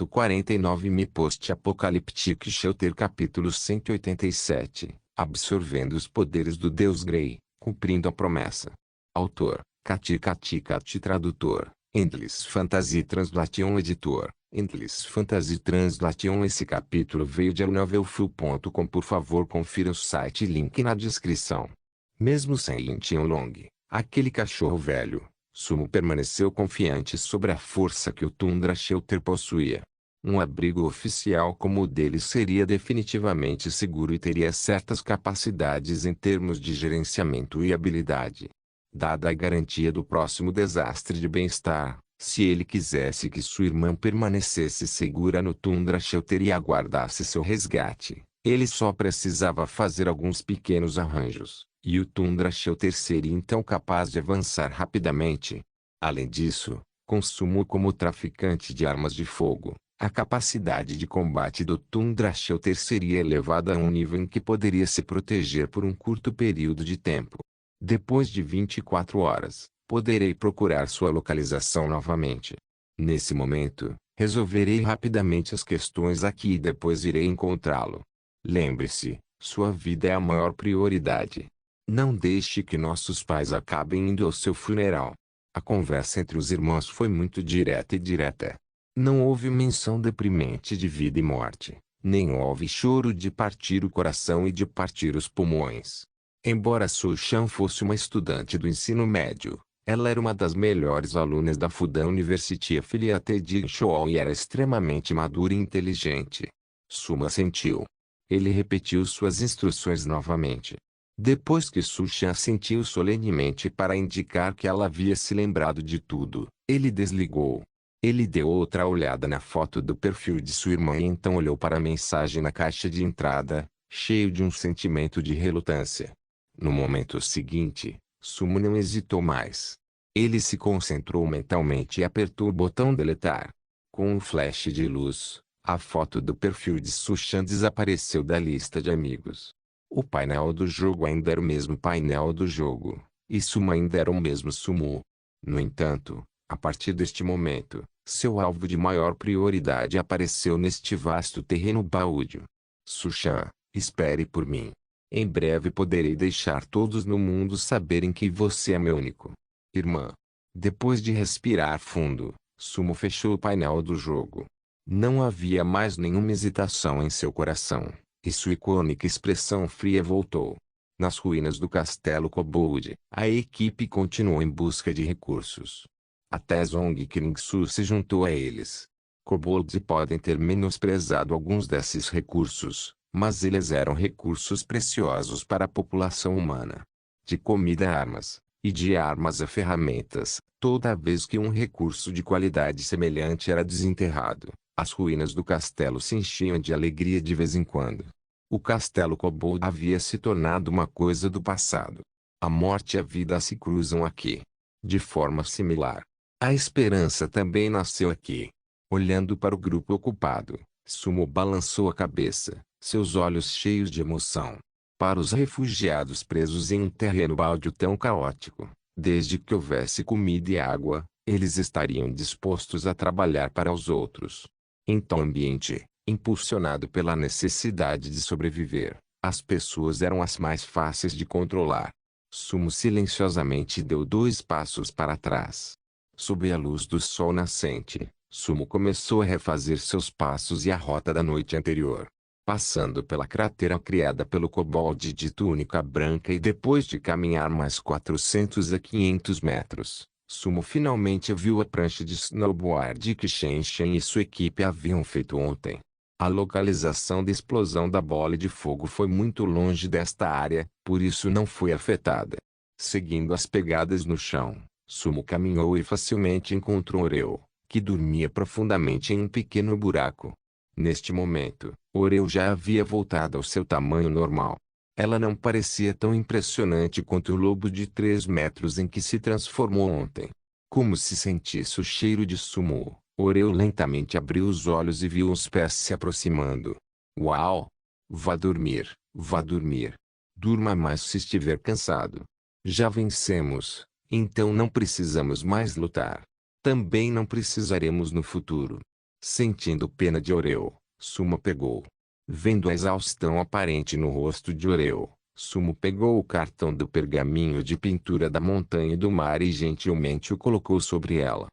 49 Me Post-Apocalyptic Shelter Capítulo 187 Absorvendo os poderes do Deus Grey, cumprindo a promessa. Autor, Kati Tradutor, Endless Fantasy Translation Editor, Endless Fantasy Translation. Esse capítulo veio de novelfull.com. Por favor confira o site e link na descrição. Mesmo sem Lintian Long, aquele cachorro velho, Sumo permaneceu confiante sobre a força que o Tundra Shelter possuía. Um abrigo oficial como o dele seria definitivamente seguro e teria certas capacidades em termos de gerenciamento e habilidade. Dada a garantia do próximo desastre de bem-estar, se ele quisesse que sua irmã permanecesse segura no Tundra Shelter e aguardasse seu resgate, ele só precisava fazer alguns pequenos arranjos, e o Tundra Shelter seria então capaz de avançar rapidamente. Além disso, com Sumo como traficante de armas de fogo, a capacidade de combate do Tundra Shelter seria elevada a um nível em que poderia se proteger por um curto período de tempo. Depois de 24 horas, poderei procurar sua localização novamente. Nesse momento, resolverei rapidamente as questões aqui e depois irei encontrá-lo. Lembre-se, sua vida é a maior prioridade. Não deixe que nossos pais acabem indo ao seu funeral. A conversa entre os irmãos foi muito direta. Não houve menção deprimente de vida e morte, nem houve choro de partir o coração e de partir os pulmões. Embora Su Shan fosse uma estudante do ensino médio, ela era uma das melhores alunas da Fudan University Affiliate de Incheon e era extremamente madura e inteligente. Suma assentiu. Ele repetiu suas instruções novamente. Depois que Su Shan assentiu solenemente para indicar que ela havia se lembrado de tudo, ele desligou. Ele deu outra olhada na foto do perfil de sua irmã e então olhou para a mensagem na caixa de entrada, cheio de um sentimento de relutância. No momento seguinte, Sumo não hesitou mais. Ele se concentrou mentalmente e apertou o botão deletar. Com um flash de luz, a foto do perfil de Su-chan desapareceu da lista de amigos. O painel do jogo ainda era o mesmo painel do jogo, e Sumo ainda era o mesmo Sumo. No entanto, a partir deste momento, seu alvo de maior prioridade apareceu neste vasto terreno baldio. Su-chan, espere por mim. Em breve poderei deixar todos no mundo saberem que você é meu único irmã. Depois de respirar fundo, Sumo fechou o painel do jogo. Não havia mais nenhuma hesitação em seu coração, e sua icônica expressão fria voltou. Nas ruínas do castelo Kobold, a equipe continuou em busca de recursos. Até Zong Kringsu se juntou a eles. Kobolds podem ter menosprezado alguns desses recursos, mas eles eram recursos preciosos para a população humana. De comida a armas, e de armas a ferramentas, toda vez que um recurso de qualidade semelhante era desenterrado, as ruínas do castelo se enchiam de alegria de vez em quando. O castelo Kobold havia se tornado uma coisa do passado. A morte e a vida se cruzam aqui. De forma similar, a esperança também nasceu aqui. Olhando para o grupo ocupado, Sumo balançou a cabeça, seus olhos cheios de emoção. Para os refugiados presos em um terreno baldio tão caótico, desde que houvesse comida e água, eles estariam dispostos a trabalhar para os outros. Em tal ambiente, impulsionado pela necessidade de sobreviver, as pessoas eram as mais fáceis de controlar. Sumo silenciosamente deu 2 passos para trás. Sob a luz do sol nascente, Sumo começou a refazer seus passos e a rota da noite anterior. Passando pela cratera criada pelo Kobold de túnica branca e depois de caminhar mais 400 a 500 metros, Sumo finalmente viu a prancha de snowboard que Shen Shen e sua equipe haviam feito ontem. A localização da explosão da bola de fogo foi muito longe desta área, por isso não foi afetada. Seguindo as pegadas no chão, Sumo caminhou e facilmente encontrou Oreo, que dormia profundamente em um pequeno buraco. Neste momento, Oreo já havia voltado ao seu tamanho normal. Ela não parecia tão impressionante quanto o lobo de 3 metros em que se transformou ontem. Como se sentisse o cheiro de Sumo, Oreo lentamente abriu os olhos e viu os pés se aproximando. Uau! Vá dormir, vá dormir. Durma mais se estiver cansado. Já vencemos, então não precisamos mais lutar. Também não precisaremos no futuro. Sentindo pena de Oreu, Sumo pegou. Vendo a exaustão aparente no rosto de Oreu, Sumo pegou o cartão do pergaminho de pintura da montanha e do mar e gentilmente o colocou sobre ela.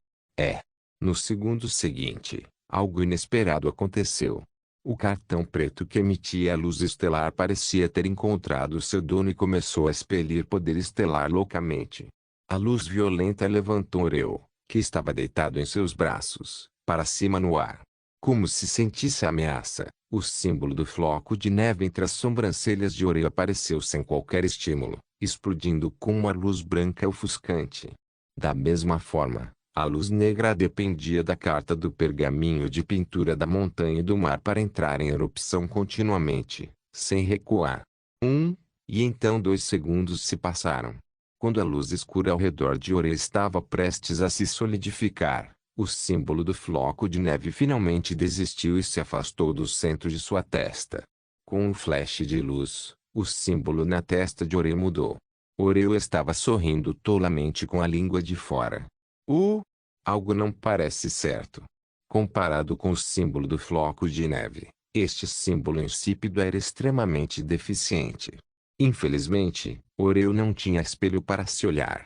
No segundo seguinte, algo inesperado aconteceu. O cartão preto que emitia a luz estelar parecia ter encontrado seu dono e começou a expelir poder estelar loucamente. A luz violenta levantou Oreu, que estava deitado em seus braços, para cima no ar. Como se sentisse a ameaça, o símbolo do floco de neve entre as sobrancelhas de Oreu apareceu sem qualquer estímulo, explodindo com uma luz branca ofuscante. Da mesma forma, a luz negra dependia da carta do pergaminho de pintura da montanha e do mar para entrar em erupção continuamente, sem recuar. E então 2 segundos se passaram. Quando a luz escura ao redor de Oreu estava prestes a se solidificar, o símbolo do floco de neve finalmente desistiu e se afastou do centro de sua testa. Com um flash de luz, o símbolo na testa de Oreu mudou. Oreu estava sorrindo tolamente com a língua de fora. Algo não parece certo. Comparado com o símbolo do floco de neve, este símbolo insípido era extremamente deficiente. Infelizmente, Oreu não tinha espelho para se olhar.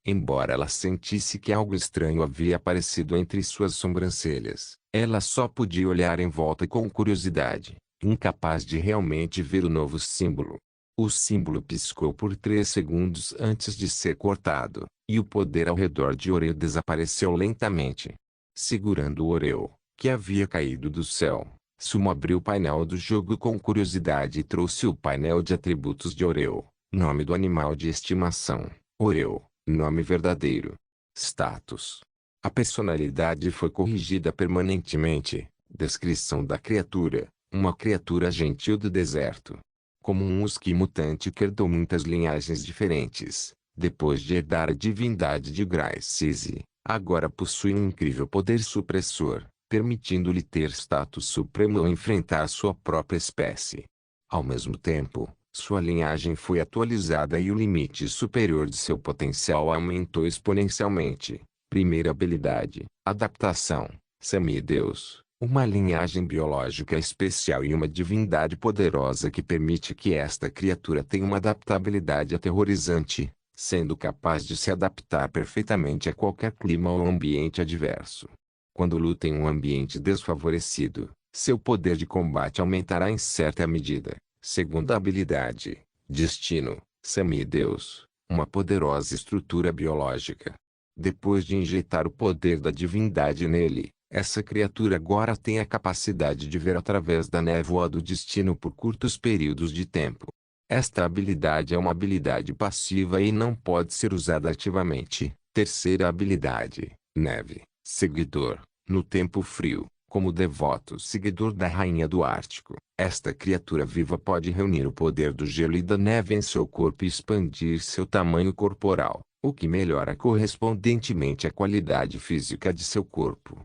Embora ela sentisse que algo estranho havia aparecido entre suas sobrancelhas, ela só podia olhar em volta com curiosidade, incapaz de realmente ver o novo símbolo. O símbolo piscou por 3 segundos antes de ser cortado, e o poder ao redor de Oreu desapareceu lentamente. Segurando Oreu, que havia caído do céu, Sumo abriu o painel do jogo com curiosidade e trouxe o painel de atributos de Oreu. Nome do animal de estimação, Oreu. Nome verdadeiro. Status. A personalidade foi corrigida permanentemente. Descrição da criatura: uma criatura gentil do deserto. Como um husky mutante que herdou muitas linhagens diferentes, depois de herdar a divindade de Gracie, agora possui um incrível poder supressor, permitindo-lhe ter status supremo ao enfrentar sua própria espécie. Ao mesmo tempo, sua linhagem foi atualizada e o limite superior de seu potencial aumentou exponencialmente. Primeira habilidade: adaptação. Semideus. Uma linhagem biológica especial e uma divindade poderosa que permite que esta criatura tenha uma adaptabilidade aterrorizante, sendo capaz de se adaptar perfeitamente a qualquer clima ou ambiente adverso. Quando luta em um ambiente desfavorecido, seu poder de combate aumentará em certa medida. Segunda habilidade: destino. Semideus. Uma poderosa estrutura biológica. Depois de injetar o poder da divindade nele, essa criatura agora tem a capacidade de ver através da névoa do destino por curtos períodos de tempo. Esta habilidade é uma habilidade passiva e não pode ser usada ativamente. Terceira habilidade: neve. Seguidor. No tempo frio, como devoto seguidor da Rainha do Ártico, esta criatura viva pode reunir o poder do gelo e da neve em seu corpo e expandir seu tamanho corporal, o que melhora correspondentemente a qualidade física de seu corpo.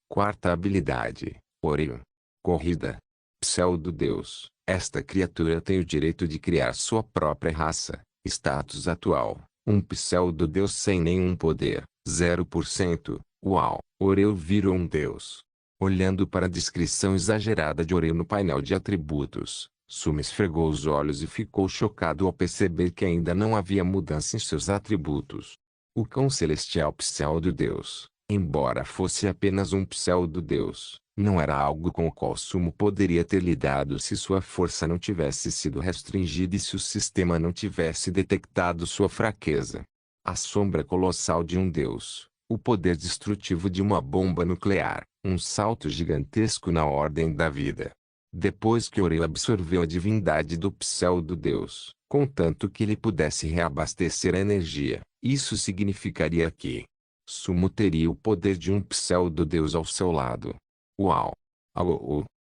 Quarta habilidade: Oreu. Corrida. Pseudo-deus. Esta criatura tem o direito de criar sua própria raça. Status atual: um pseudo-deus sem nenhum poder. 0%. Uau! Oreu virou um deus. Olhando para a descrição exagerada de Oreu no painel de atributos, Sumo esfregou os olhos e ficou chocado ao perceber que ainda não havia mudança em seus atributos. O cão celestial pseudo-deus, embora fosse apenas um pseudo-deus, não era algo com o qual Sumo poderia ter lidado se sua força não tivesse sido restringida e se o sistema não tivesse detectado sua fraqueza. A sombra colossal de um deus, o poder destrutivo de uma bomba nuclear, um salto gigantesco na ordem da vida. Depois que Oreu absorveu a divindade do pseudo-deus, contanto que ele pudesse reabastecer a energia, isso significaria que Sumo teria o poder de um pseudo-deus ao seu lado. Uau!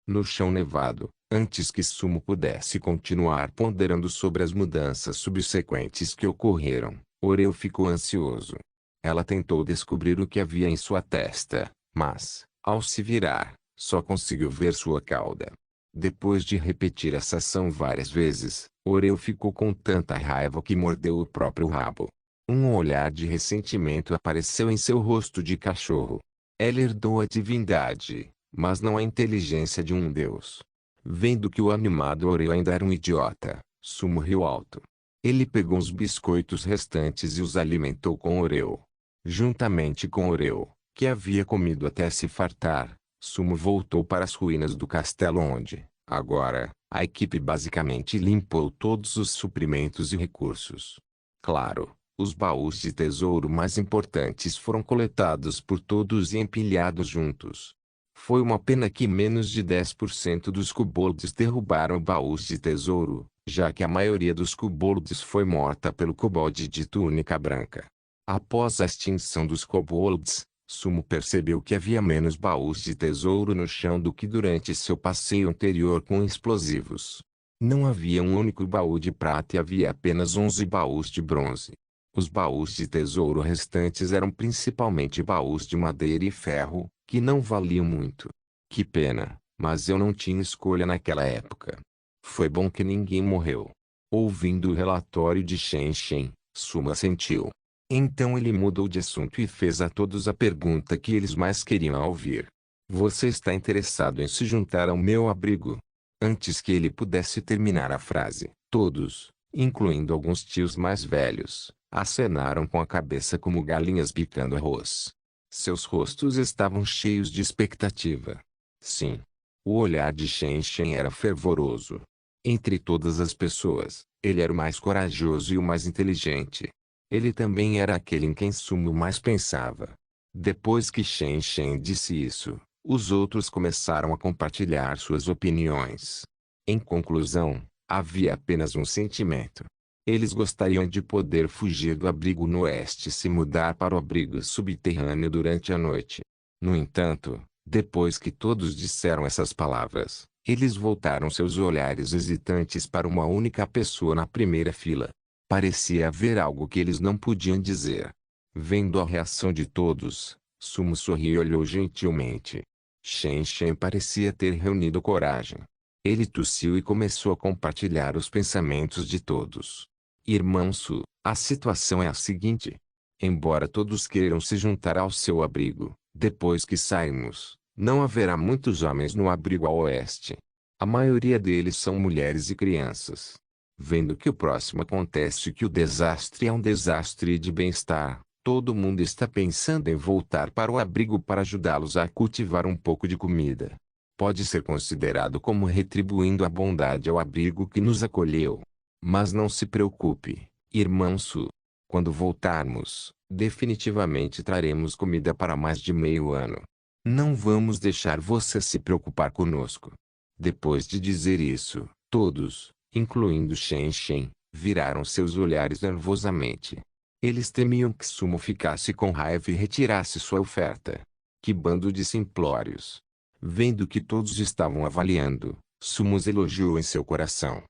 No chão nevado, antes que Sumo pudesse continuar ponderando sobre as mudanças subsequentes que ocorreram, Oreu ficou ansioso. Ela tentou descobrir o que havia em sua testa, mas, ao se virar, só conseguiu ver sua cauda. Depois de repetir essa ação várias vezes, Oreu ficou com tanta raiva que mordeu o próprio rabo. Um olhar de ressentimento apareceu em seu rosto de cachorro. Ela herdou a divindade, mas não a inteligência de um deus. Vendo que o animado Oreo ainda era um idiota, Sumo riu alto. Ele pegou os biscoitos restantes e os alimentou com Oreo. Juntamente com Oreo, que havia comido até se fartar, Sumo voltou para as ruínas do castelo onde, agora, a equipe basicamente limpou todos os suprimentos e recursos. Claro, os baús de tesouro mais importantes foram coletados por todos e empilhados juntos. Foi uma pena que menos de 10% dos kobolds derrubaram baús de tesouro, já que a maioria dos kobolds foi morta pelo kobold de túnica branca. Após a extinção dos kobolds, Sumo percebeu que havia menos baús de tesouro no chão do que durante seu passeio anterior com explosivos. Não havia um único baú de prata e havia apenas 11 baús de bronze. Os baús de tesouro restantes eram principalmente baús de madeira e ferro, que não valiam muito. Que pena, mas eu não tinha escolha naquela época. Foi bom que ninguém morreu. Ouvindo o relatório de Shen Shen, Sumo assentiu. Então ele mudou de assunto e fez a todos a pergunta que eles mais queriam ouvir. Você está interessado em se juntar ao meu abrigo? Antes que ele pudesse terminar a frase, todos, incluindo alguns tios mais velhos, acenaram com a cabeça como galinhas bicando arroz. Seus rostos estavam cheios de expectativa. Sim. O olhar de Shen Shen era fervoroso. Entre todas as pessoas, ele era o mais corajoso e o mais inteligente. Ele também era aquele em quem Sumo mais pensava. Depois que Shen Shen disse isso, os outros começaram a compartilhar suas opiniões. Em conclusão, havia apenas um sentimento. Eles gostariam de poder fugir do abrigo no oeste e se mudar para o abrigo subterrâneo durante a noite. No entanto, depois que todos disseram essas palavras, eles voltaram seus olhares hesitantes para uma única pessoa na primeira fila. Parecia haver algo que eles não podiam dizer. Vendo a reação de todos, Sumo sorriu e olhou gentilmente. Shen Shen parecia ter reunido coragem. Ele tossiu e começou a compartilhar os pensamentos de todos. Irmão Su, a situação é a seguinte. Embora todos queiram se juntar ao seu abrigo, depois que sairmos, não haverá muitos homens no abrigo a oeste. A maioria deles são mulheres e crianças. Vendo que o próximo acontece e que o desastre é um desastre de bem-estar, todo mundo está pensando em voltar para o abrigo para ajudá-los a cultivar um pouco de comida. Pode ser considerado como retribuindo a bondade ao abrigo que nos acolheu. Mas não se preocupe, irmão Su. Quando voltarmos, definitivamente traremos comida para mais de meio ano. Não vamos deixar você se preocupar conosco. Depois de dizer isso, todos, incluindo Shen Shen, viraram seus olhares nervosamente. Eles temiam que Sumo ficasse com raiva e retirasse sua oferta. Que bando de simplórios! Vendo que todos estavam avaliando, Sumo os elogiou em seu coração.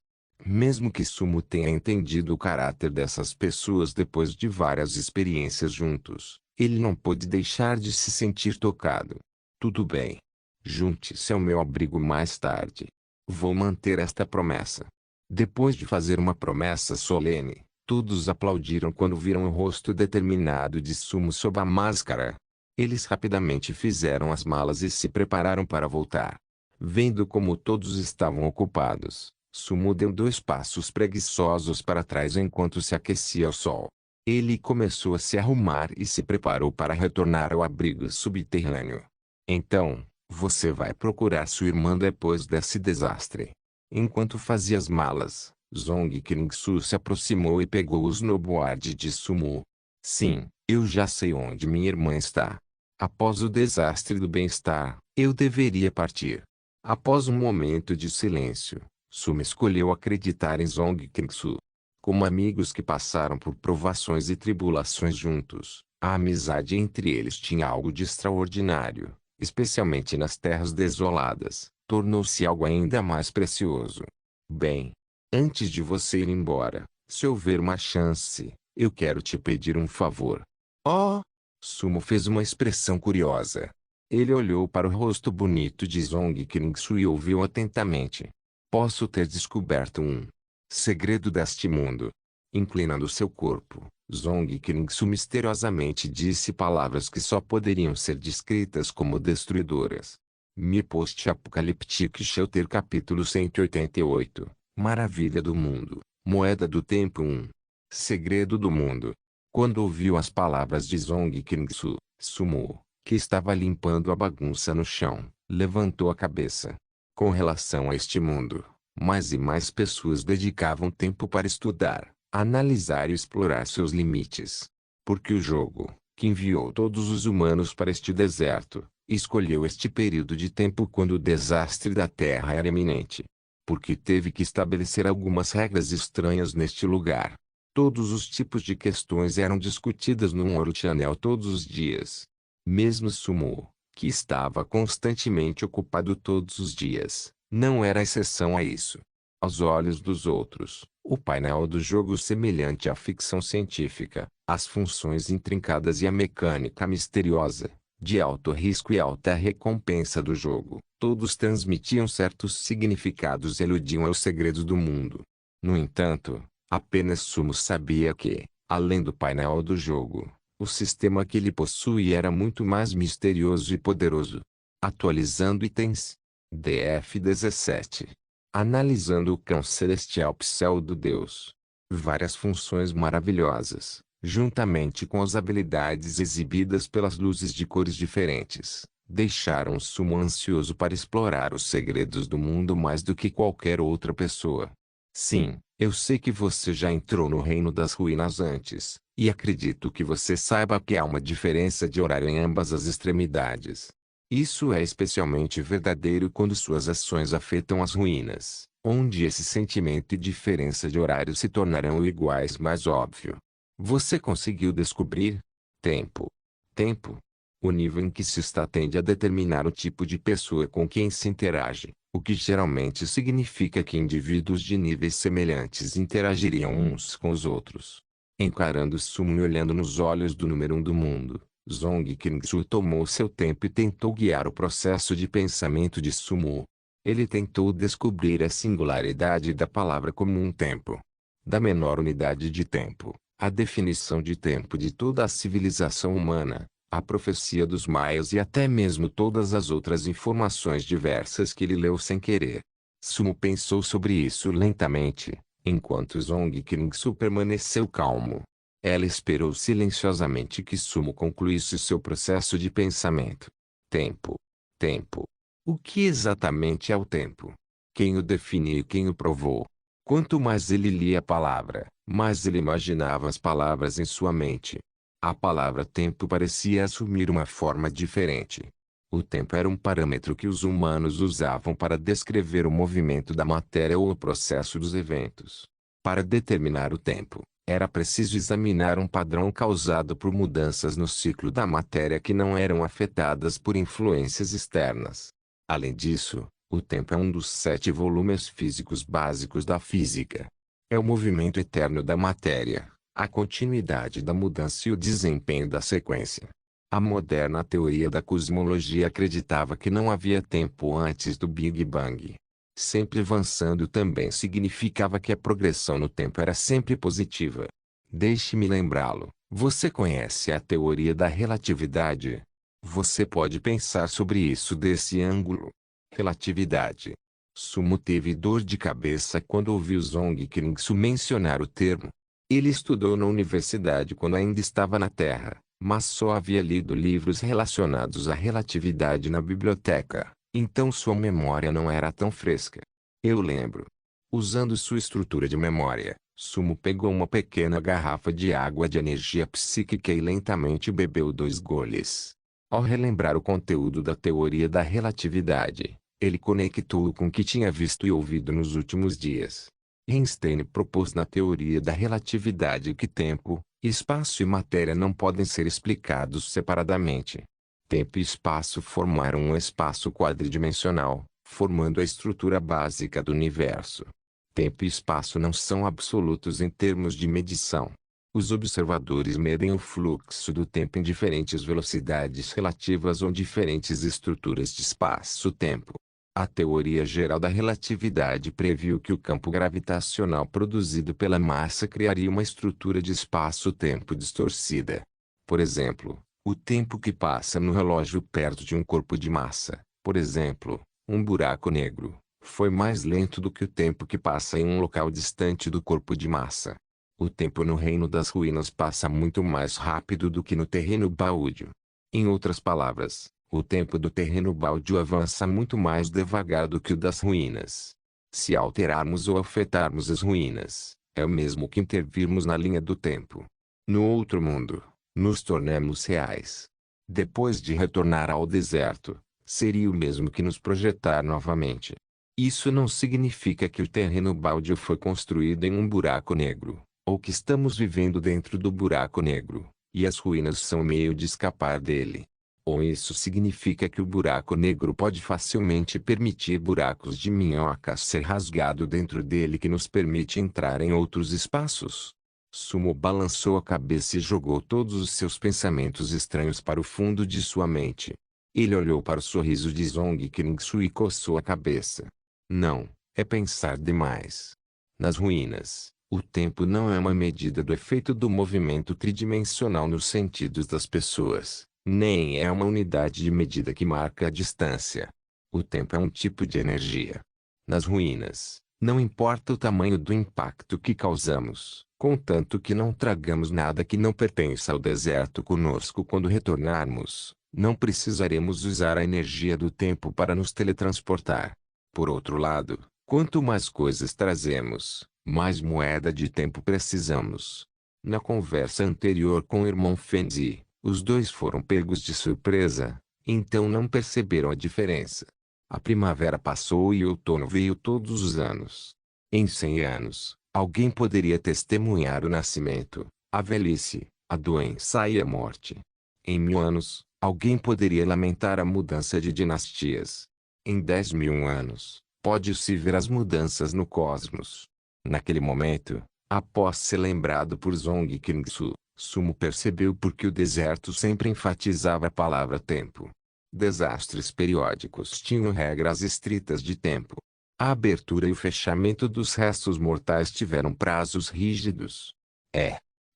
Mesmo que Sumo tenha entendido o caráter dessas pessoas depois de várias experiências juntos, ele não pôde deixar de se sentir tocado. Tudo bem. Junte-se ao meu abrigo mais tarde. Vou manter esta promessa. Depois de fazer uma promessa solene, todos aplaudiram quando viram o rosto determinado de Sumo sob a máscara. Eles rapidamente fizeram as malas e se prepararam para voltar. Vendo como todos estavam ocupados, Sumo deu 2 passos preguiçosos para trás enquanto se aquecia ao sol. Ele começou a se arrumar e se preparou para retornar ao abrigo subterrâneo. Então, você vai procurar sua irmã depois desse desastre. Enquanto fazia as malas, Zong Kingsu se aproximou e pegou o snowboard de Sumo. Sim, eu já sei onde minha irmã está. Após o desastre do bem-estar, eu deveria partir. Após um momento de silêncio, Sumo escolheu acreditar em Zong Kingsu. Como amigos que passaram por provações e tribulações juntos, a amizade entre eles tinha algo de extraordinário, especialmente nas terras desoladas, tornou-se algo ainda mais precioso. Bem, antes de você ir embora, se houver uma chance, eu quero te pedir um favor. Oh! Sumo fez uma expressão curiosa. Ele olhou para o rosto bonito de Zong Kingsu e ouviu atentamente. Posso ter descoberto um segredo deste mundo. Inclinando seu corpo, Zong Kringsu misteriosamente disse palavras que só poderiam ser descritas como destruidoras. Mi Post-Apocaliptic Shelter capítulo 188. Maravilha do mundo, moeda do tempo 1. Segredo do mundo. Quando ouviu as palavras de Zong Kringsu, Sumo, que estava limpando a bagunça no chão, levantou a cabeça. Com relação a este mundo, mais e mais pessoas dedicavam tempo para estudar, analisar e explorar seus limites. Porque o jogo, que enviou todos os humanos para este deserto, escolheu este período de tempo quando o desastre da Terra era iminente. Porque teve que estabelecer algumas regras estranhas neste lugar. Todos os tipos de questões eram discutidas no World Channel todos os dias. Mesmo Sumo, que estava constantemente ocupado todos os dias, não era exceção a isso. Aos olhos dos outros, o painel do jogo semelhante à ficção científica, as funções intrincadas e a mecânica misteriosa, de alto risco e alta recompensa do jogo, todos transmitiam certos significados e eludiam aos segredos do mundo. No entanto, apenas Sumo sabia que, além do painel do jogo, o sistema que ele possui era muito mais misterioso e poderoso. Atualizando itens. DF-17. Analisando o cão celestial pseudo-deus. Várias funções maravilhosas, juntamente com as habilidades exibidas pelas luzes de cores diferentes, deixaram Sumo ansioso para explorar os segredos do mundo mais do que qualquer outra pessoa. Sim, eu sei que você já entrou no reino das ruínas antes, e acredito que você saiba que há uma diferença de horário em ambas as extremidades. Isso é especialmente verdadeiro quando suas ações afetam as ruínas, onde esse sentimento e diferença de horário se tornarão iguais mais óbvio. Você conseguiu descobrir? Tempo. Tempo. O nível em que se está tende a determinar o tipo de pessoa com quem se interage, o que geralmente significa que indivíduos de níveis semelhantes interagiriam uns com os outros. Encarando Sumo e olhando nos olhos do número 1 do mundo, Zong Kringsu tomou seu tempo e tentou guiar o processo de pensamento de Sumo. Ele tentou descobrir a singularidade da palavra comum tempo. Da menor unidade de tempo, a definição de tempo de toda a civilização humana, a profecia dos maias e até mesmo todas as outras informações diversas que ele leu sem querer. Sumo pensou sobre isso lentamente, enquanto Zong Kringsu permaneceu calmo. Ela esperou silenciosamente que Sumo concluísse seu processo de pensamento. Tempo. Tempo. O que exatamente é o tempo? Quem o definiu e quem o provou? Quanto mais ele lia a palavra, mais ele imaginava as palavras em sua mente. A palavra tempo parecia assumir uma forma diferente. O tempo era um parâmetro que os humanos usavam para descrever o movimento da matéria ou o processo dos eventos. Para determinar o tempo, era preciso examinar um padrão causado por mudanças no ciclo da matéria que não eram afetadas por influências externas. Além disso, o tempo é um dos 7 volumes físicos básicos da física. É o movimento eterno da matéria, a continuidade da mudança e o desempenho da sequência. A moderna teoria da cosmologia acreditava que não havia tempo antes do Big Bang. Sempre avançando também significava que a progressão no tempo era sempre positiva. Deixe-me lembrá-lo, você conhece a teoria da relatividade? Você pode pensar sobre isso desse ângulo. Relatividade. Sumo teve dor de cabeça quando ouviu Zong Kringsu mencionar o termo. Ele estudou na universidade quando ainda estava na Terra, mas só havia lido livros relacionados à relatividade na biblioteca, então sua memória não era tão fresca. Eu lembro. Usando sua estrutura de memória, Sumo pegou uma pequena garrafa de água de energia psíquica e lentamente bebeu 2 goles. Ao relembrar o conteúdo da teoria da relatividade, ele conectou-o com o que tinha visto e ouvido nos últimos dias. Einstein propôs na teoria da relatividade que tempo, espaço e matéria não podem ser explicados separadamente. Tempo e espaço formaram um espaço quadridimensional, formando a estrutura básica do universo. Tempo e espaço não são absolutos em termos de medição. Os observadores medem o fluxo do tempo em diferentes velocidades relativas ou diferentes estruturas de espaço-tempo. A teoria geral da relatividade previu que o campo gravitacional produzido pela massa criaria uma estrutura de espaço-tempo distorcida. Por exemplo, o tempo que passa no relógio perto de um corpo de massa, por exemplo, um buraco negro, foi mais lento do que o tempo que passa em um local distante do corpo de massa. O tempo no reino das ruínas passa muito mais rápido do que no terreno baldio. Em outras palavras, o tempo do terreno baldio avança muito mais devagar do que o das ruínas. Se alterarmos ou afetarmos as ruínas, é o mesmo que intervirmos na linha do tempo. No outro mundo, nos tornamos reais. Depois de retornar ao deserto, seria o mesmo que nos projetar novamente. Isso não significa que o terreno baldio foi construído em um buraco negro, ou que estamos vivendo dentro do buraco negro, e as ruínas são o meio de escapar dele. Ou isso significa que o buraco negro pode facilmente permitir buracos de minhoca ser rasgado dentro dele que nos permite entrar em outros espaços? Sumo balançou a cabeça e jogou todos os seus pensamentos estranhos para o fundo de sua mente. Ele olhou para o sorriso de Zong Qingsu e coçou a cabeça. Não, é pensar demais. Nas ruínas, o tempo não é uma medida do efeito do movimento tridimensional nos sentidos das pessoas, nem é uma unidade de medida que marca a distância. O tempo é um tipo de energia. Nas ruínas, não importa o tamanho do impacto que causamos, contanto que não tragamos nada que não pertença ao deserto conosco quando retornarmos, não precisaremos usar a energia do tempo para nos teletransportar. Por outro lado, quanto mais coisas trazemos, mais moeda de tempo precisamos. Na conversa anterior com o irmão Fenzi, os dois foram pegos de surpresa, então não perceberam a diferença. A primavera passou e o outono veio todos os anos. Em 100 anos, alguém poderia testemunhar o nascimento, a velhice, a doença e a morte. Em 1000 anos, alguém poderia lamentar a mudança de dinastias. Em 10.000 anos, pode-se ver as mudanças no cosmos. Naquele momento, após ser lembrado por Zong Qingsu, Sumo percebeu por que o deserto sempre enfatizava a palavra tempo. Desastres periódicos tinham regras estritas de tempo. A abertura e o fechamento dos restos mortais tiveram prazos rígidos.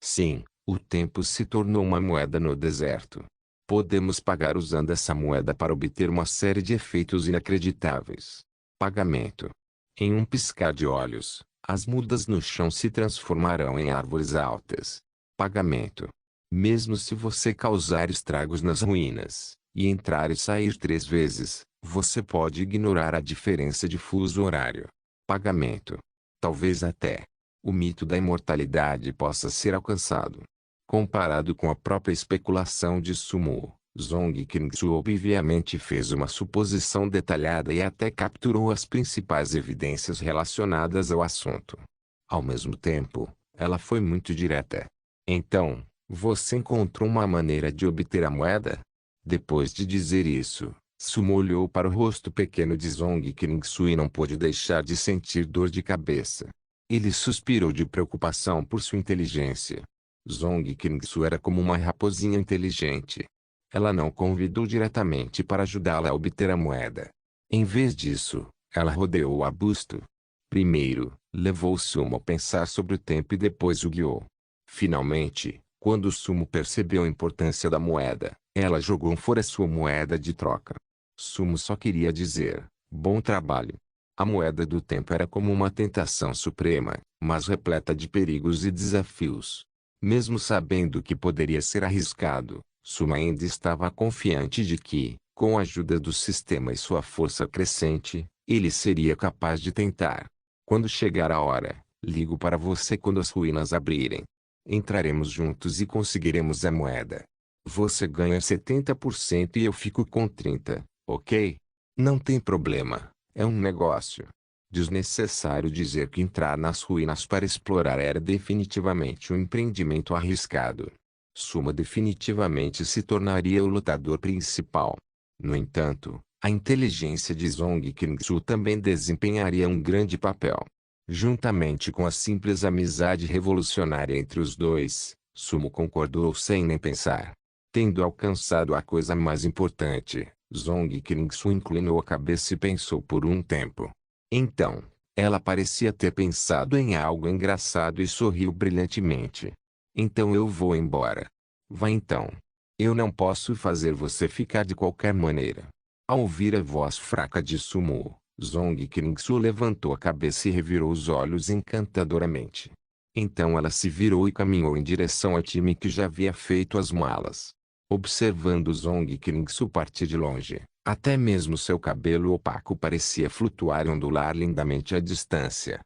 Sim, o tempo se tornou uma moeda no deserto. Podemos pagar usando essa moeda para obter uma série de efeitos inacreditáveis. Pagamento. Em um piscar de olhos, as mudas no chão se transformarão em árvores altas. Pagamento. Mesmo se você causar estragos nas ruínas, e entrar e sair 3 vezes, você pode ignorar a diferença de fuso horário. Pagamento. Talvez até o mito da imortalidade possa ser alcançado. Comparado com a própria especulação de Sumo, Zong Qingsu obviamente fez uma suposição detalhada e até capturou as principais evidências relacionadas ao assunto. Ao mesmo tempo, ela foi muito direta. Então, você encontrou uma maneira de obter a moeda? Depois de dizer isso, Sumo olhou para o rosto pequeno de Zong Qingsu e não pôde deixar de sentir dor de cabeça. Ele suspirou de preocupação por sua inteligência. Zong Qingsu era como uma raposinha inteligente. Ela não convidou diretamente para ajudá-la a obter a moeda. Em vez disso, ela rodeou o arbusto. Primeiro, levou Sumo a pensar sobre o tempo e depois o guiou. Finalmente, quando Sumo percebeu a importância da moeda, ela jogou fora sua moeda de troca. Sumo só queria dizer, bom trabalho. A moeda do tempo era como uma tentação suprema, mas repleta de perigos e desafios. Mesmo sabendo que poderia ser arriscado, Sumo ainda estava confiante de que, com a ajuda do sistema e sua força crescente, ele seria capaz de tentar. Quando chegar a hora, ligo para você quando as ruínas abrirem. Entraremos juntos e conseguiremos a moeda. Você ganha 70% e eu fico com 30%, ok? Não tem problema, é um negócio. Desnecessário dizer que entrar nas ruínas para explorar era definitivamente um empreendimento arriscado. Sumo definitivamente se tornaria o lutador principal. No entanto, a inteligência de Zong Qingsu também desempenharia um grande papel. Juntamente com a simples amizade revolucionária entre os dois, Sumo concordou sem nem pensar. Tendo alcançado a coisa mais importante, Zong Qingsu inclinou a cabeça e pensou por um tempo. Então, ela parecia ter pensado em algo engraçado e sorriu brilhantemente. Então eu vou embora. Vá então. Eu não posso fazer você ficar de qualquer maneira. Ao ouvir a voz fraca de Sumo, Zong Qingsu levantou a cabeça e revirou os olhos encantadoramente. Então ela se virou e caminhou em direção ao time que já havia feito as malas. Observando Zong Qingsu partir de longe, até mesmo seu cabelo opaco parecia flutuar e ondular lindamente à distância.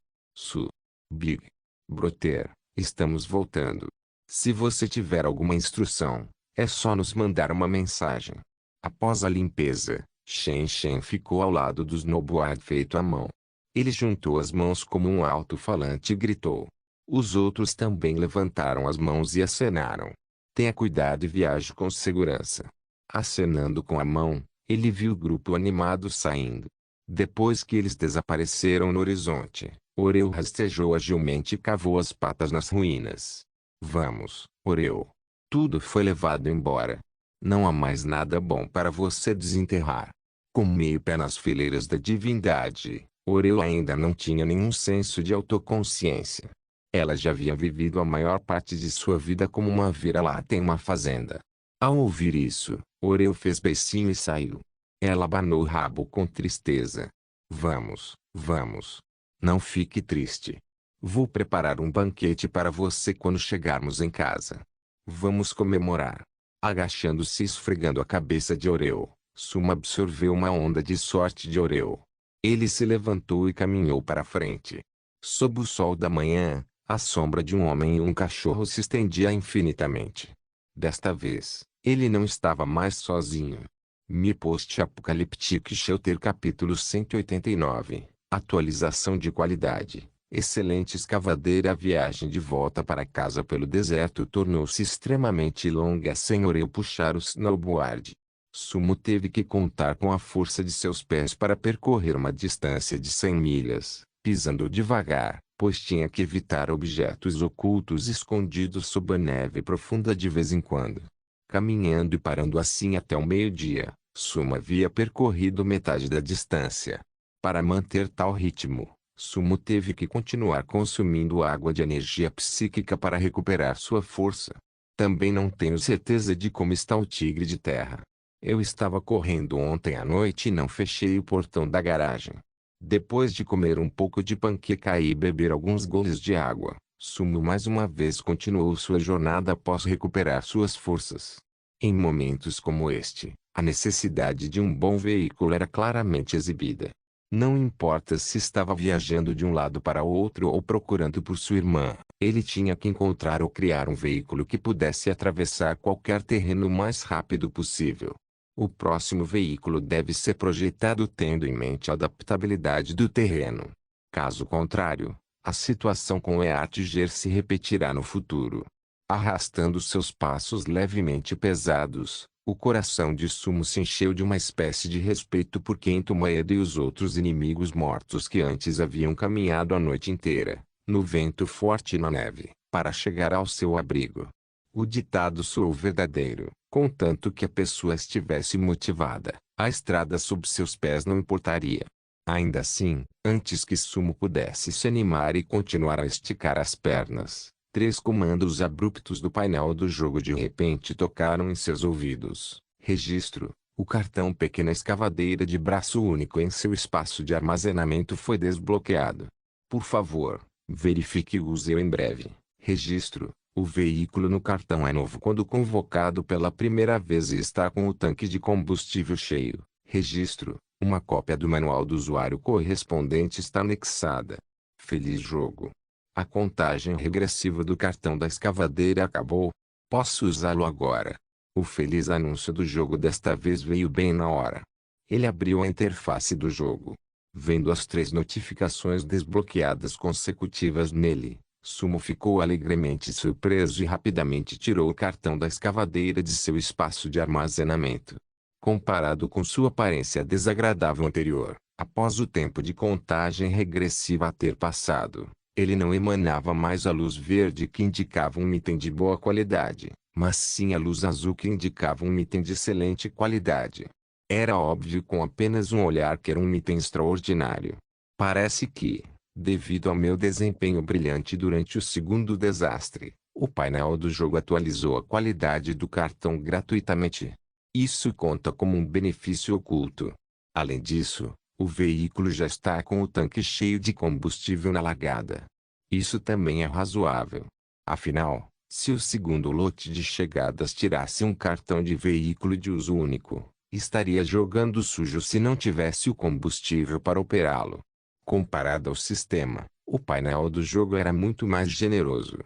Big Brother, estamos voltando. Se você tiver alguma instrução, é só nos mandar uma mensagem. Após a limpeza, Shen Shen ficou ao lado do snowboard feito à mão. Ele juntou as mãos como um alto-falante e gritou. Os outros também levantaram as mãos e acenaram. Tenha cuidado e viaje com segurança. Acenando com a mão, ele viu o grupo animado saindo. Depois que eles desapareceram no horizonte, Oreu rastejou agilmente e cavou as patas nas ruínas. Vamos, Oreu. Tudo foi levado embora. Não há mais nada bom para você desenterrar. Com meio pé nas fileiras da divindade, Oreu ainda não tinha nenhum senso de autoconsciência. Ela já havia vivido a maior parte de sua vida como uma vira-lata em uma fazenda. Ao ouvir isso, Oreu fez beicinho e saiu. Ela abanou o rabo com tristeza. Vamos, vamos. Não fique triste. Vou preparar um banquete para você quando chegarmos em casa. Vamos comemorar. Agachando-se e esfregando a cabeça de Oreu, Suma absorveu uma onda de sorte de Oreu. Ele se levantou e caminhou para a frente. Sob o sol da manhã, a sombra de um homem e um cachorro se estendia infinitamente. Desta vez, ele não estava mais sozinho. Mi Post-Apocalyptic Shelter Capítulo 189 Atualização de qualidade. Excelente escavadeira. A viagem de volta para casa pelo deserto tornou-se extremamente longa sem Oreu puxar o snowboard. Sumo teve que contar com a força de seus pés para percorrer uma distância de 100 milhas, pisando devagar, pois tinha que evitar objetos ocultos escondidos sob a neve profunda de vez em quando. Caminhando e parando assim até o meio-dia, Sumo havia percorrido metade da distância. Para manter tal ritmo, Sumo teve que continuar consumindo água de energia psíquica para recuperar sua força. Também não tenho certeza de como está o tigre de terra. Eu estava correndo ontem à noite e não fechei o portão da garagem. Depois de comer um pouco de panqueca e beber alguns goles de água, Sumo mais uma vez continuou sua jornada após recuperar suas forças. Em momentos como este, a necessidade de um bom veículo era claramente exibida. Não importa se estava viajando de um lado para outro ou procurando por sua irmã, ele tinha que encontrar ou criar um veículo que pudesse atravessar qualquer terreno o mais rápido possível. O próximo veículo deve ser projetado tendo em mente a adaptabilidade do terreno. Caso contrário, a situação com o Earthger se repetirá no futuro. Arrastando seus passos levemente pesados, o coração de Sumo se encheu de uma espécie de respeito por Kento Maeda e os outros inimigos mortos que antes haviam caminhado a noite inteira, no vento forte e na neve, para chegar ao seu abrigo. O ditado soou verdadeiro, contanto que a pessoa estivesse motivada, a estrada sob seus pés não importaria. Ainda assim, antes que Sumo pudesse se animar e continuar a esticar as pernas, 3 comandos abruptos do painel do jogo de repente tocaram em seus ouvidos. Registro: o cartão Pequena Escavadeira de braço único em seu espaço de armazenamento foi desbloqueado. Por favor, verifique e use-o em breve. Registro: o veículo no cartão é novo quando convocado pela primeira vez e está com o tanque de combustível cheio. Registro: uma cópia do manual do usuário correspondente está anexada. Feliz jogo! A contagem regressiva do cartão da escavadeira acabou. Posso usá-lo agora. O feliz anúncio do jogo desta vez veio bem na hora. Ele abriu a interface do jogo. Vendo as 3 notificações desbloqueadas consecutivas nele, Sumo ficou alegremente surpreso e rapidamente tirou o cartão da escavadeira de seu espaço de armazenamento. Comparado com sua aparência desagradável anterior, após o tempo de contagem regressiva ter passado, ele não emanava mais a luz verde que indicava um item de boa qualidade, mas sim a luz azul que indicava um item de excelente qualidade. Era óbvio com apenas um olhar que era um item extraordinário. Parece que, devido ao meu desempenho brilhante durante o segundo desastre, o painel do jogo atualizou a qualidade do cartão gratuitamente. Isso conta como um benefício oculto. Além disso, o veículo já está com o tanque cheio de combustível na largada. Isso também é razoável. Afinal, se o segundo lote de chegadas tirasse um cartão de veículo de uso único, estaria jogando sujo se não tivesse o combustível para operá-lo. Comparado ao sistema, o painel do jogo era muito mais generoso.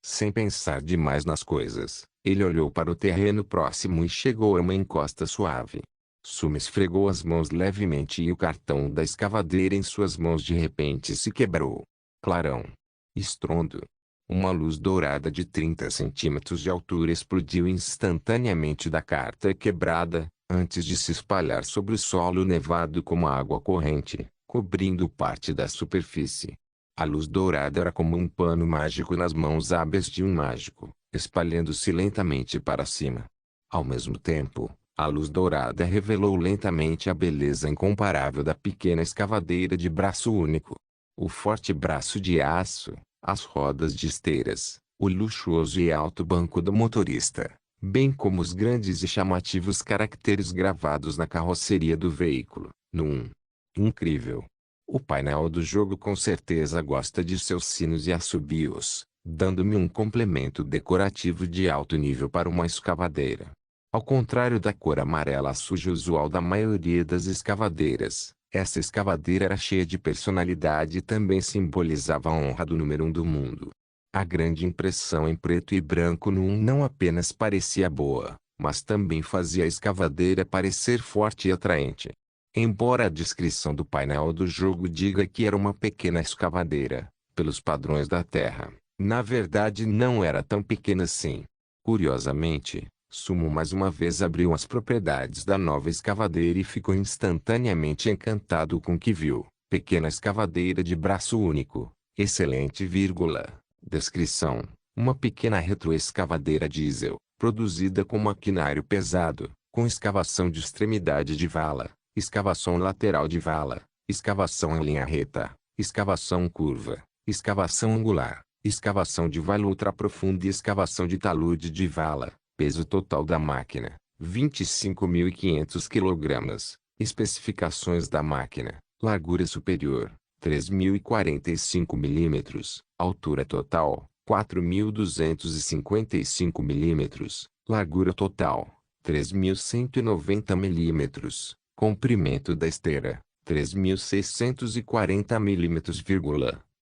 Sem pensar demais nas coisas, ele olhou para o terreno próximo e chegou a uma encosta suave. Suma esfregou as mãos levemente e o cartão da escavadeira em suas mãos de repente se quebrou. Clarão. Estrondo. Uma luz dourada de 30 centímetros de altura explodiu instantaneamente da carta quebrada, antes de se espalhar sobre o solo nevado como água corrente, cobrindo parte da superfície. A luz dourada era como um pano mágico nas mãos hábeis de um mágico, espalhando-se lentamente para cima. Ao mesmo tempo, a luz dourada revelou lentamente a beleza incomparável da pequena escavadeira de braço único. O forte braço de aço, as rodas de esteiras, o luxuoso e alto banco do motorista, bem como os grandes e chamativos caracteres gravados na carroceria do veículo. Incrível. O painel do jogo com certeza gosta de seus sinos e assobios, dando-me um complemento decorativo de alto nível para uma escavadeira. Ao contrário da cor amarela suja usual da maioria das escavadeiras, essa escavadeira era cheia de personalidade e também simbolizava a honra do número 1 do mundo. A grande impressão em preto e branco no não apenas parecia boa, mas também fazia a escavadeira parecer forte e atraente. Embora a descrição do painel do jogo diga que era uma pequena escavadeira, pelos padrões da Terra, na verdade não era tão pequena assim. Curiosamente, Sumo mais uma vez abriu as propriedades da nova escavadeira e ficou instantaneamente encantado com o que viu. Pequena escavadeira de braço único, excelente, descrição, uma pequena retroescavadeira diesel, produzida com maquinário pesado, com escavação de extremidade de vala, escavação lateral de vala, escavação em linha reta, escavação curva, escavação angular, escavação de vala ultraprofunda e escavação de talude de vala. Peso total da máquina, 25.500 kg. Especificações da máquina: largura superior, 3.045 mm. Altura total, 4.255 mm. Largura total, 3.190 mm. Comprimento da esteira, 3.640 mm.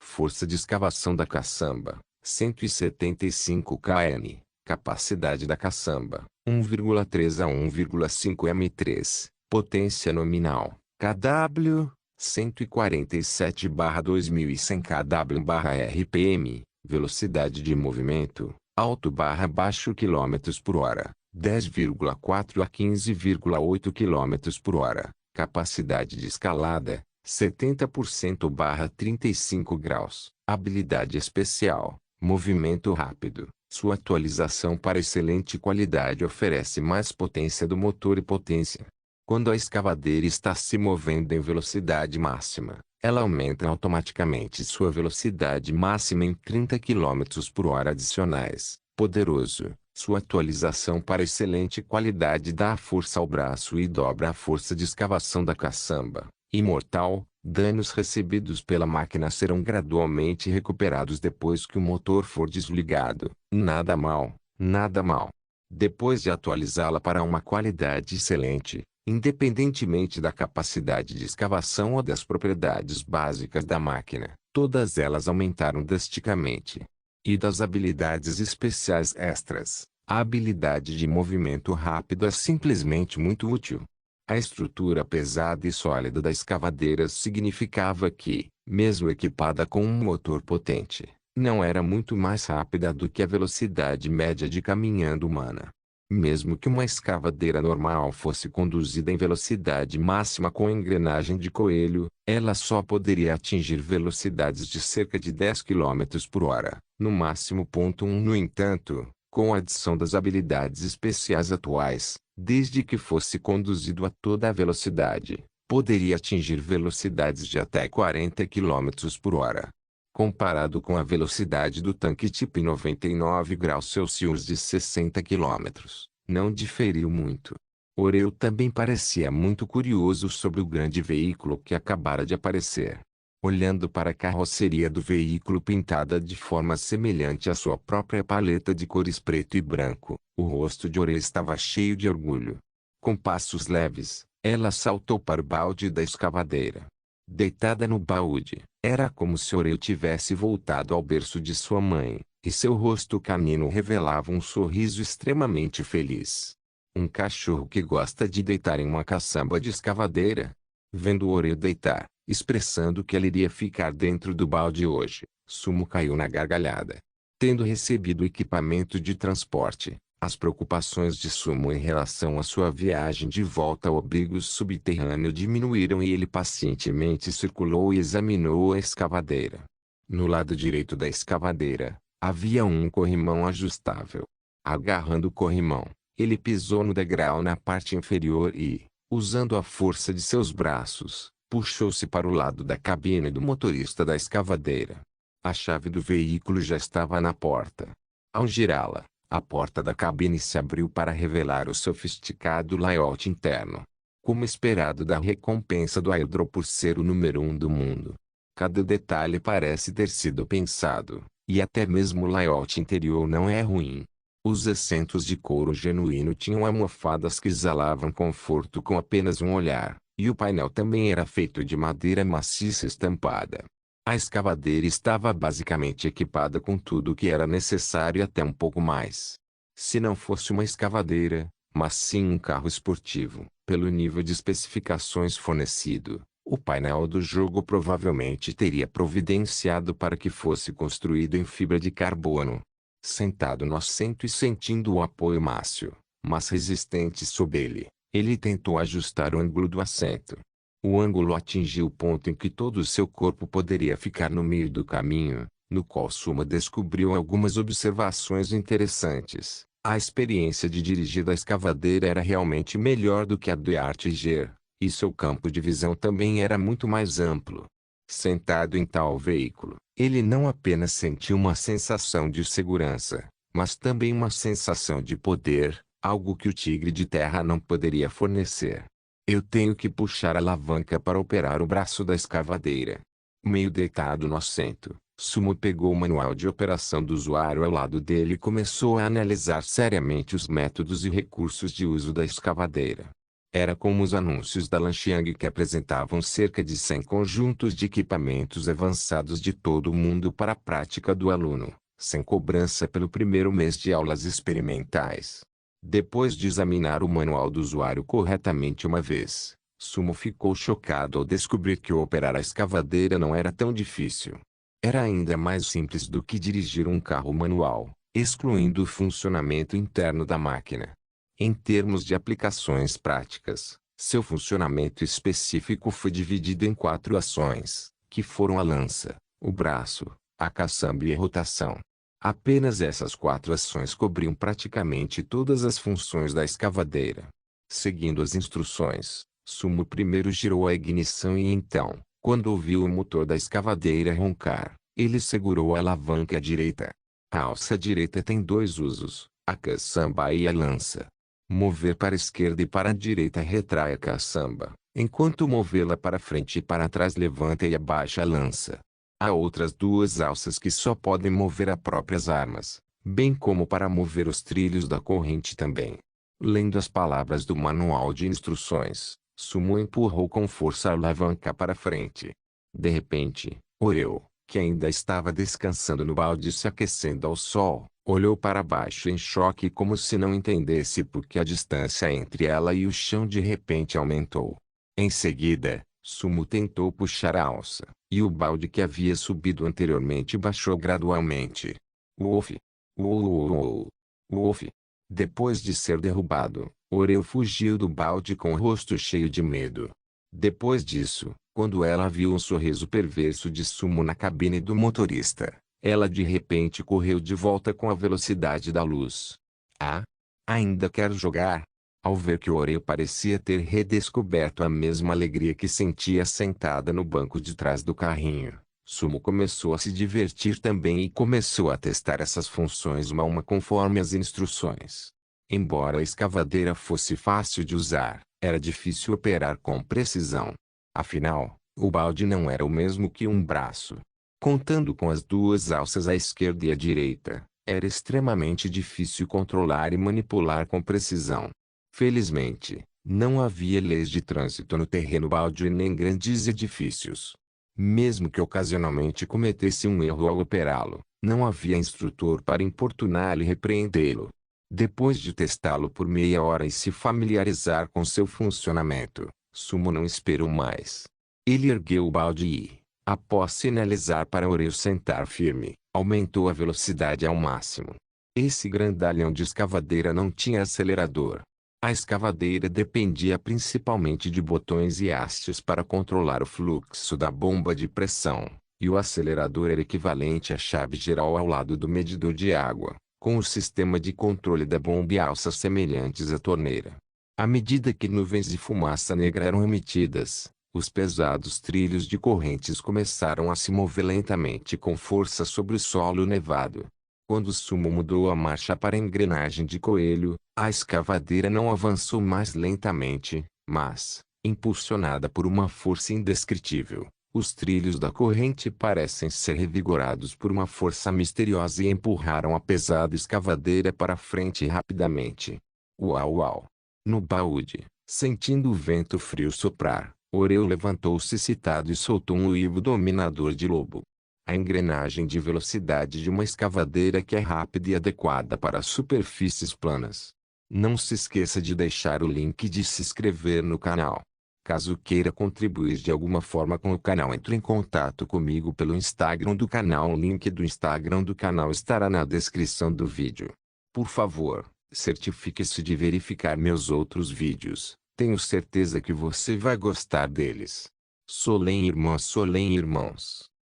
Força de escavação da caçamba, 175 kN. Capacidade da caçamba, 1,3 a 1,5 m3. Potência nominal, kW, 147/2100 kW/rpm. Velocidade de movimento, alto/baixo km/h, 10,4 a 15,8 km/h. Capacidade de escalada, 70%/35 graus. Habilidade especial, movimento rápido. Sua atualização para excelente qualidade oferece mais potência do motor e potência. Quando a escavadeira está se movendo em velocidade máxima, ela aumenta automaticamente sua velocidade máxima em 30 km/h adicionais. Poderoso, sua atualização para excelente qualidade dá força ao braço e dobra a força de escavação da caçamba. Imortal, danos recebidos pela máquina serão gradualmente recuperados depois que o motor for desligado. Nada mal, nada mal. Depois de atualizá-la para uma qualidade excelente, independentemente da capacidade de escavação ou das propriedades básicas da máquina, todas elas aumentaram drasticamente. E das habilidades especiais extras, a habilidade de movimento rápido é simplesmente muito útil. A estrutura pesada e sólida da escavadeira significava que, mesmo equipada com um motor potente, não era muito mais rápida do que a velocidade média de caminhando humana. Mesmo que uma escavadeira normal fosse conduzida em velocidade máxima com engrenagem de coelho, ela só poderia atingir velocidades de cerca de 10 km/h, no máximo. No entanto, com a adição das habilidades especiais atuais, Desde que fosse conduzido a toda a velocidade, poderia atingir velocidades de até 40 quilômetros por hora. Comparado com a velocidade do tanque tipo em 99 graus Celsius de 60 quilômetros, não diferiu muito. Oreu também parecia muito curioso sobre o grande veículo que acabara de aparecer. Olhando para a carroceria do veículo pintada de forma semelhante à sua própria paleta de cores preto e branco, o rosto de Oreu estava cheio de orgulho. Com passos leves, ela saltou para o balde da escavadeira. Deitada no balde, era como se Oreu tivesse voltado ao berço de sua mãe, e seu rosto canino revelava um sorriso extremamente feliz. Um cachorro que gosta de deitar em uma caçamba de escavadeira. Vendo Oreu deitar, expressando que ela iria ficar dentro do balde hoje, Sumo caiu na gargalhada. Tendo recebido o equipamento de transporte, as preocupações de Sumo em relação à sua viagem de volta ao abrigo subterrâneo diminuíram e ele pacientemente circulou e examinou a escavadeira. No lado direito da escavadeira, havia um corrimão ajustável. Agarrando o corrimão, ele pisou no degrau na parte inferior e, usando a força de seus braços, puxou-se para o lado da cabine do motorista da escavadeira. A chave do veículo já estava na porta. Ao girá-la, a porta da cabine se abriu para revelar o sofisticado layout interno. Como esperado da recompensa do Hydro por ser o número 1 do mundo. Cada detalhe parece ter sido pensado, e até mesmo o layout interior não é ruim. Os assentos de couro genuíno tinham almofadas que exalavam conforto com apenas um olhar, e o painel também era feito de madeira maciça estampada. A escavadeira estava basicamente equipada com tudo o que era necessário e até um pouco mais. Se não fosse uma escavadeira, mas sim um carro esportivo, pelo nível de especificações fornecido, o painel do jogo provavelmente teria providenciado para que fosse construído em fibra de carbono. Sentado no assento e sentindo o apoio macio, mas resistente sob ele, ele tentou ajustar o ângulo do assento. O ângulo atingiu o ponto em que todo o seu corpo poderia ficar no meio do caminho, no qual Suma descobriu algumas observações interessantes. A experiência de dirigir a escavadeira era realmente melhor do que a do Artiger, e seu campo de visão também era muito mais amplo. Sentado em tal veículo, ele não apenas sentiu uma sensação de segurança, mas também uma sensação de poder, algo que o tigre de terra não poderia fornecer. Eu tenho que puxar a alavanca para operar o braço da escavadeira. Meio deitado no assento, Sumo pegou o manual de operação do usuário ao lado dele e começou a analisar seriamente os métodos e recursos de uso da escavadeira. Era como os anúncios da Lanxiang que apresentavam cerca de 100 conjuntos de equipamentos avançados de todo o mundo para a prática do aluno, sem cobrança pelo primeiro mês de aulas experimentais. Depois de examinar o manual do usuário corretamente uma vez, Sumo ficou chocado ao descobrir que operar a escavadeira não era tão difícil. Era ainda mais simples do que dirigir um carro manual, excluindo o funcionamento interno da máquina. Em termos de aplicações práticas, seu funcionamento específico foi dividido em 4 ações, que foram a lança, o braço, a caçamba e a rotação. Apenas essas 4 ações cobriam praticamente todas as funções da escavadeira. Seguindo as instruções, Sumo primeiro girou a ignição e então, quando ouviu o motor da escavadeira roncar, ele segurou a alavanca direita. A alça direita tem 2 usos, a caçamba e a lança. Mover para a esquerda e para a direita retrai a caçamba, enquanto movê-la para frente e para trás levanta e abaixa a lança. Há outras 2 alças que só podem mover as próprias armas, bem como para mover os trilhos da corrente também. Lendo as palavras do manual de instruções, Sumo empurrou com força a alavanca para frente. De repente, Oreu, que ainda estava descansando no balde e se aquecendo ao sol, olhou para baixo em choque como se não entendesse por que a distância entre ela e o chão de repente aumentou. Em seguida, Sumo tentou puxar a alça, e o balde que havia subido anteriormente baixou gradualmente. Uof! Uou! Uof! Depois de ser derrubado, Oreu fugiu do balde com o rosto cheio de medo. Depois disso, quando ela viu o sorriso perverso de Sumo na cabine do motorista, ela de repente correu de volta com a velocidade da luz. Ah! Ainda quer jogar? Ao ver que Oreo parecia ter redescoberto a mesma alegria que sentia sentada no banco de trás do carrinho, Sumo começou a se divertir também e começou a testar essas funções uma a uma conforme as instruções. Embora a escavadeira fosse fácil de usar, era difícil operar com precisão. Afinal, o balde não era o mesmo que um braço. Contando com as duas alças à esquerda e à direita, era extremamente difícil controlar e manipular com precisão. Felizmente, não havia leis de trânsito no terreno baldio e nem grandes edifícios. Mesmo que ocasionalmente cometesse um erro ao operá-lo, não havia instrutor para importuná-lo e repreendê-lo. Depois de testá-lo por meia hora e se familiarizar com seu funcionamento, Sumo não esperou mais. Ele ergueu o balde e, após sinalizar para Oreo sentar firme, aumentou a velocidade ao máximo. Esse grandalhão de escavadeira não tinha acelerador. A escavadeira dependia principalmente de botões e hastes para controlar o fluxo da bomba de pressão, e o acelerador era equivalente à chave geral ao lado do medidor de água, com o sistema de controle da bomba e alças semelhantes à torneira. À medida que nuvens de fumaça negra eram emitidas, os pesados trilhos de correntes começaram a se mover lentamente com força sobre o solo nevado. Quando Sumo mudou a marcha para a engrenagem de coelho, a escavadeira não avançou mais lentamente, mas, impulsionada por uma força indescritível, os trilhos da corrente parecem ser revigorados por uma força misteriosa e empurraram a pesada escavadeira para frente rapidamente. Uau uau! No balde, sentindo o vento frio soprar, Oreo levantou-se excitado e soltou um uivo dominador de lobo. A engrenagem de velocidade de uma escavadeira que é rápida e adequada para superfícies planas. Não se esqueça de deixar o link de se inscrever no canal. Caso queira contribuir de alguma forma com o canal, entre em contato comigo pelo Instagram do canal. O link do Instagram do canal estará na descrição do vídeo. Por favor, certifique-se de verificar meus outros vídeos. Tenho certeza que você vai gostar deles. Solem irmãos.